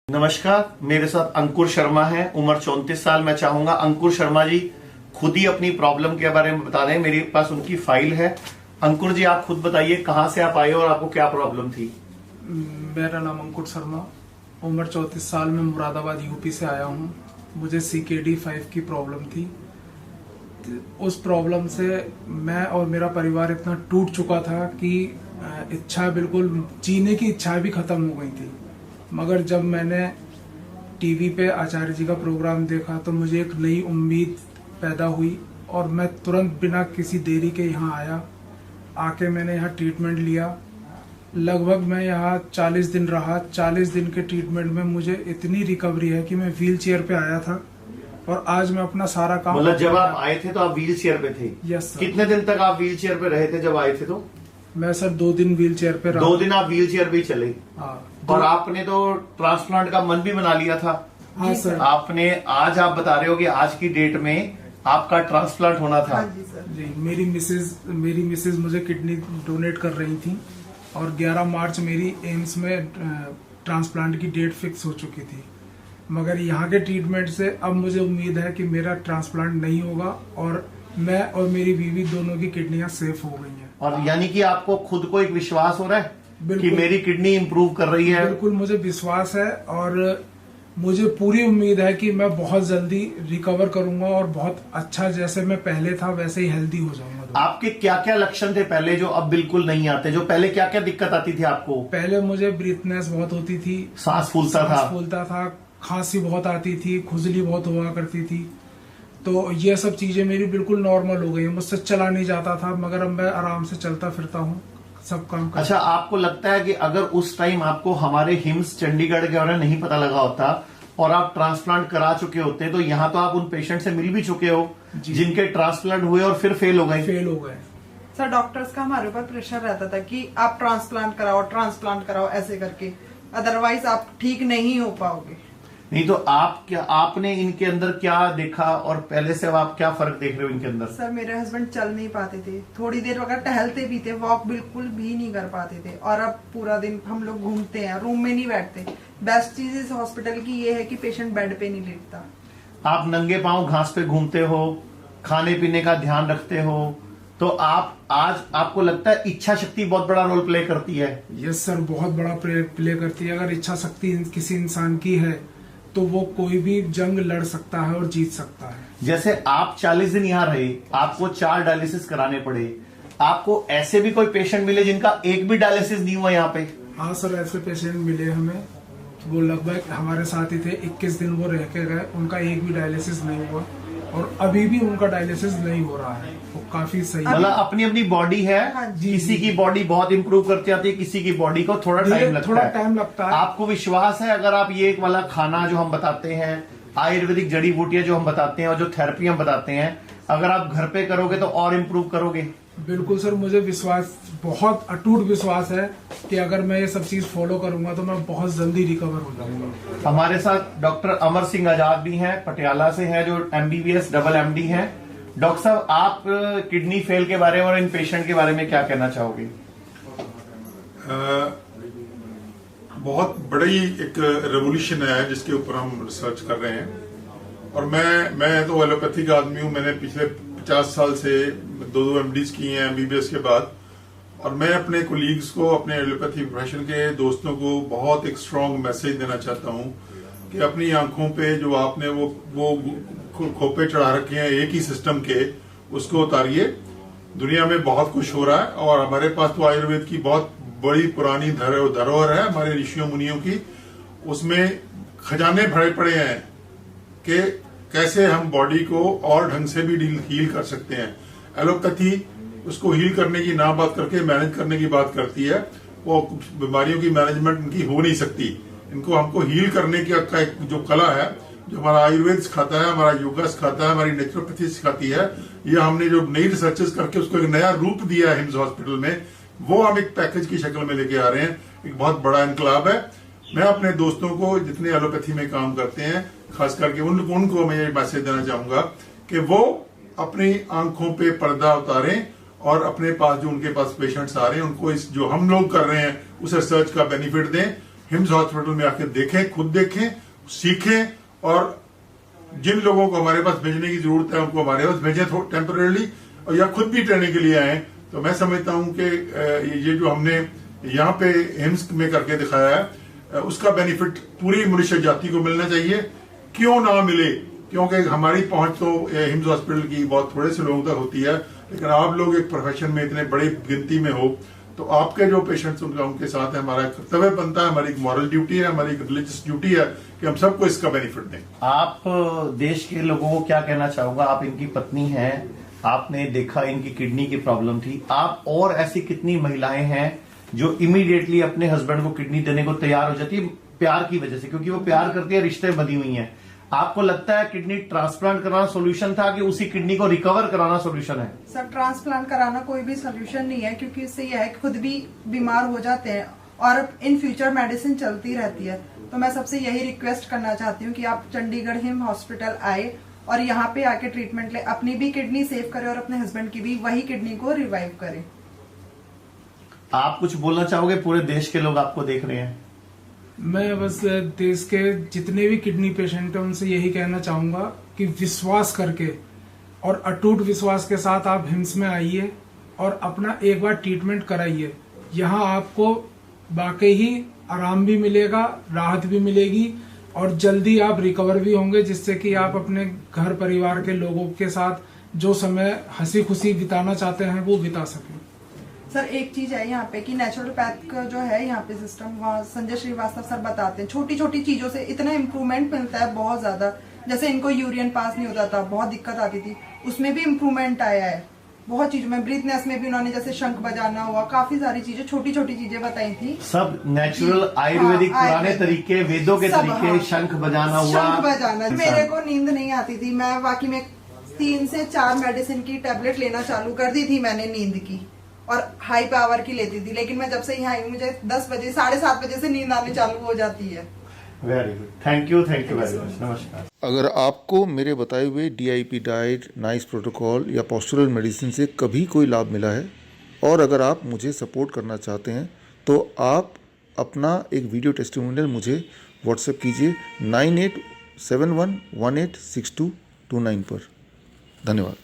नमस्कार, मेरे साथ अंकुर शर्मा है, उम्र 34 साल। मैं चाहूंगा अंकुर शर्मा जी खुद ही अपनी प्रॉब्लम के बारे में बता दें। मेरे पास उनकी फाइल है। अंकुर जी, आप खुद बताइए कहां से आप आए और आपको क्या प्रॉब्लम थी। मेरा नाम अंकुर शर्मा, उम्र 34 साल में मुरादाबाद यूपी से आया हूँ। मुझे CKD5 की प्रॉब्लम थी। उस प्रॉब्लम से मैं और मेरा परिवार इतना टूट चुका था कि इच्छा बिल्कुल जीने की इच्छा भी खत्म हो गई थी। मगर जब मैंने टीवी पे आचार्य जी का प्रोग्राम देखा तो मुझे एक नई उम्मीद पैदा हुई और मैं तुरंत बिना किसी देरी के यहाँ आया। आके मैंने यहाँ ट्रीटमेंट लिया। लगभग मैं यहाँ 40 दिन रहा। 40 दिन के ट्रीटमेंट में मुझे इतनी रिकवरी है कि मैं व्हील चेयर पे आया था और आज मैं अपना सारा काम। मतलब जब आप आए थे तो आप व्हील चेयर पे थे? Yes sir. कितने दिन तक आप व्हील चेयर पे रहे थे जब आए थे? तो मैं सर 2 दिन व्हील चेयर पे रहा। 2 दिन आप व्हील चेयर पे ही चले? हाँ। और आपने तो ट्रांसप्लांट का मन भी बना लिया था। हाँ सर। आपने आज आप बता रहे हो कि आज की डेट में आपका ट्रांसप्लांट होना था। हाँ जी सर। जी, मेरी मिसेज मुझे किडनी डोनेट कर रही थी और 11 मार्च मेरी एम्स में ट्रांसप्लांट की डेट फिक्स हो चुकी थी। मगर यहाँ के ट्रीटमेंट से अब मुझे उम्मीद है कि मेरा ट्रांसप्लांट नहीं होगा और मैं और मेरी बीवी दोनों की किडनियां सेफ हो गई हैं। और यानी कि आपको खुद को एक विश्वास हो रहा है कि बिल्कुल। मेरी किडनी इंप्रूव कर रही है? बिल्कुल, मुझे विश्वास है और मुझे पूरी उम्मीद है कि मैं बहुत जल्दी रिकवर करूंगा और बहुत अच्छा, जैसे मैं पहले था वैसे ही हेल्दी हो जाऊंगा। आपके क्या क्या लक्षण थे पहले जो अब बिल्कुल नहीं आते? जो पहले क्या क्या दिक्कत आती थी आपको? पहले मुझे ब्रीथनेस बहुत होती थी, सांस फूलता था, खांसी बहुत आती थी, खुजली बहुत हुआ करती थी। तो ये सब चीजें मेरी बिल्कुल नॉर्मल हो गई। मुझसे चला नहीं जाता था, मगर अब मैं आराम से चलता फिरता हूँ, सब काम करता। अच्छा, आपको लगता है कि अगर उस टाइम आपको हमारे हिम्स चंडीगढ़ के बारे में नहीं पता लगा होता और आप ट्रांसप्लांट करा चुके होते तो यहाँ तो आप उन पेशेंट से मिल भी चुके हो जिनके ट्रांसप्लांट हुए और फिर फेल हो गए? सर, डॉक्टर्स का हमारे ऊपर प्रेशर रहता था कि आप ट्रांसप्लांट कराओ ऐसे करके, अदरवाइज आप ठीक नहीं हो पाओगे। नहीं तो आपने इनके अंदर क्या देखा और पहले से अब आप क्या फर्क देख रहे हो इनके अंदर? सर, मेरे हस्बैंड चल नहीं पाते थे, थोड़ी देर अगर टहलते भी थे, वॉक बिल्कुल भी नहीं कर पाते थे। और अब पूरा दिन हम लोग घूमते हैं, रूम में नहीं बैठते। बेस्ट चीज इस हॉस्पिटल की ये है कि पेशेंट बेड पे नहीं लेटता। आप नंगे पांव घास पे घूमते हो, खाने पीने का ध्यान रखते हो, तो आप आज आपको लगता है इच्छा शक्ति बहुत बड़ा रोल प्ले करती है? यस सर, बहुत बड़ा प्ले करती है। अगर इच्छा शक्ति किसी इंसान की है तो वो कोई भी जंग लड़ सकता है और जीत सकता है। जैसे आप 40 दिन यहाँ रहे, आपको 4 डायलिसिस कराने पड़े, आपको ऐसे भी कोई पेशेंट मिले जिनका एक भी डायलिसिस नहीं हुआ यहाँ पे? हाँ सर, ऐसे पेशेंट मिले हमें। वो लगभग हमारे साथ ही थे। 21 दिन वो रह के गए, उनका एक भी डायलिसिस नहीं हुआ और अभी भी उनका डायलिसिस नहीं हो रहा है। वो काफी सही है। मतलब अपनी अपनी बॉडी है। हाँ किसी की बॉडी बहुत इंप्रूव करती आती है, किसी की बॉडी को थोड़ा टाइम लगता है। आपको विश्वास है अगर आप ये एक वाला खाना जो हम बताते हैं, आयुर्वेदिक जड़ी बूटियां जो हम बताते हैं और जो थेरेपी हम बताते हैं, अगर आप घर पे करोगे तो और इम्प्रूव करोगे? बिल्कुल सर, मुझे विश्वास, बहुत अटूट विश्वास है कि अगर मैं ये सब चीज फॉलो करूंगा तो मैं बहुत जल्दी रिकवर हो जाऊंगा। हमारे साथ डॉक्टर अमर सिंह आजाद भी हैं, पटियाला से हैं, जो MBBS डबल MD हैं। डॉक्टर साहब, आप किडनी फेल के बारे में और इन पेशेंट के बारे में क्या कहना चाहोगे? बहुत बड़ी एक रेवोल्यूशन है जिसके ऊपर हम रिसर्च कर रहे हैं। और मैं तो एलोपैथी का आदमी हूं। मैंने पिछले 50 साल से 2 MDs की हैं MBBS के बाद। और मैं अपने कोलीग्स को, अपने एलोपैथी प्रोफेशन के दोस्तों को बहुत एक स्ट्रांग मैसेज देना चाहता हूं कि अपनी आंखों पे जो आपने वो खोपे चढ़ा रखे हैं एक ही सिस्टम के, उसको उतारिए। दुनिया में बहुत कुछ हो रहा है और हमारे पास तो आयुर्वेद की बहुत बड़ी पुरानी धरोहर है हमारे ऋषियों मुनियों की। उसमें खजाने भरे पड़े हैं कि कैसे हम बॉडी को और ढंग से भी हील कर सकते हैं। एलोपैथी उसको हील करने की ना बात करके मैनेज करने की बात करती है। वो बीमारियों की मैनेजमेंट इनकी हो नहीं सकती। इनको हमको हील करने की जो कला है, जो हमारा आयुर्वेद सिखाता है, हमारा योगा सिखाता है, हमारी नेचुरोपैथी सिखाती है, ये हमने जो नई रिसर्चेस करके उसको एक नया रूप दिया है हिम्स हॉस्पिटल में, वो हम एक पैकेज की शक्ल में लेके आ रहे हैं। एक बहुत बड़ा इनकलाब है। मैं अपने दोस्तों को जितने एलोपैथी में काम करते हैं, खास करके उनको मैं ये मैसेज देना चाहूंगा कि वो अपनी आंखों पे पर्दा उतारें और अपने पास जो उनके पास पेशेंट्स आ रहे हैं उनको इस जो हम लोग कर रहे हैं उस रिसर्च का बेनिफिट दें। हिम्स हॉस्पिटल में आकर देखें, खुद देखें, सीखें, और जिन लोगों को हमारे पास भेजने की जरूरत है उनको हमारे पास भेजें टेम्परेली, और या खुद भी ट्रेनिंग के लिए आए। तो मैं समझता हूं कि ये जो हमने यहाँ पे हिम्स में करके दिखाया है उसका बेनिफिट पूरी मनुष्य जाति को मिलना चाहिए। क्यों ना मिले, क्योंकि हमारी पहुंच तो हिम्स हॉस्पिटल की बहुत थोड़े से लोगों तक होती है, लेकिन आप लोग एक प्रोफेशन में इतने बड़ी गिनती में हो, तो आपके जो पेशेंट्स उनके साथ है, हमारा कर्तव्य बनता है, हमारी एक मॉरल ड्यूटी है, हमारी एक रिलीजियस ड्यूटी है कि हम सबको इसका बेनिफिट दें। आप देश के लोगों को क्या कहना चाहोगे? आप इनकी पत्नी हैं, आपने देखा इनकी किडनी की प्रॉब्लम थी, आप और ऐसी कितनी महिलाएं हैं जो इमीडिएटली अपने हस्बैंड को किडनी देने को तैयार हो जाती है प्यार की वजह से, क्योंकि वो प्यार करती है, रिश्ते बंधी हुई हैं। आपको लगता है किडनी ट्रांसप्लांट कराना सोल्यूशन था कि उसी किडनी को रिकवर कराना सोल्यूशन है? सर, ट्रांसप्लांट कराना कोई भी सोल्यूशन नहीं है, क्योंकि इससे यह है कि खुद भी बीमार हो जाते हैं और इन फ्यूचर मेडिसिन चलती रहती है। तो मैं सबसे यही रिक्वेस्ट करना चाहती हूँ कि आप चंडीगढ़ हिम हॉस्पिटल आए और यहाँ पे आके ट्रीटमेंट ले, अपनी भी किडनी सेव करें और अपने हस्बैंड की भी वही किडनी को रिवाइव करें। आप कुछ बोलना चाहोगे? पूरे देश के लोग आपको देख रहे हैं। मैं बस देश के जितने भी किडनी पेशेंट हैं उनसे यही कहना चाहूंगा कि विश्वास करके और अटूट विश्वास के साथ आप हिम्स में आइए और अपना एक बार ट्रीटमेंट कराइए। यहाँ आपको वाकई ही आराम भी मिलेगा, राहत भी मिलेगी और जल्दी आप रिकवर भी होंगे, जिससे कि आप अपने घर परिवार के लोगों के साथ जो समय हंसी खुशी बिताना चाहते हैं वो बिता सकें। सर, एक चीज है यहाँ पे कि नेचुरोपैथ का जो है यहाँ पे सिस्टम, वहाँ संजय श्रीवास्तव सर बताते हैं, छोटी छोटी चीजों से इतना इम्प्रूवमेंट मिलता है बहुत ज्यादा। जैसे इनको यूरिन पास नहीं होता था, बहुत दिक्कत आती थी, उसमें भी इम्प्रूवमेंट आया है बहुत चीजों में। ब्रीथनेस में भी उन्होंने जैसे शंख बजाना हुआ, काफी सारी चीजें, छोटी छोटी चीजें बताई थी, सब नेचुरल आयुर्वेदिक पुराने तरीके, वेदों के तरीके, शंख बजाना हुआ, शंख बजाना। मेरे को नींद नहीं आती थी, मैं वाकई में 3 से 4 मेडिसिन की टेबलेट लेना चालू कर दी थी मैंने नींद की, और हाई पावर की लेती थी, लेकिन मैं जब से यहाँ आई मुझे 10 बजे 7:30 बजे से नींद आने चालू हो जाती है। Very good, thank you very much, नमस्कार। अगर आपको मेरे बताए हुए DIP डाइट, नाइस प्रोटोकॉल या पोस्चरल मेडिसिन से कभी कोई लाभ मिला है और अगर आप मुझे सपोर्ट करना चाहते हैं तो आप अपना एक वीडियो टेस्टिमोनियल मुझे व्हाट्सएप कीजिए 9871186229 पर। धन्यवाद।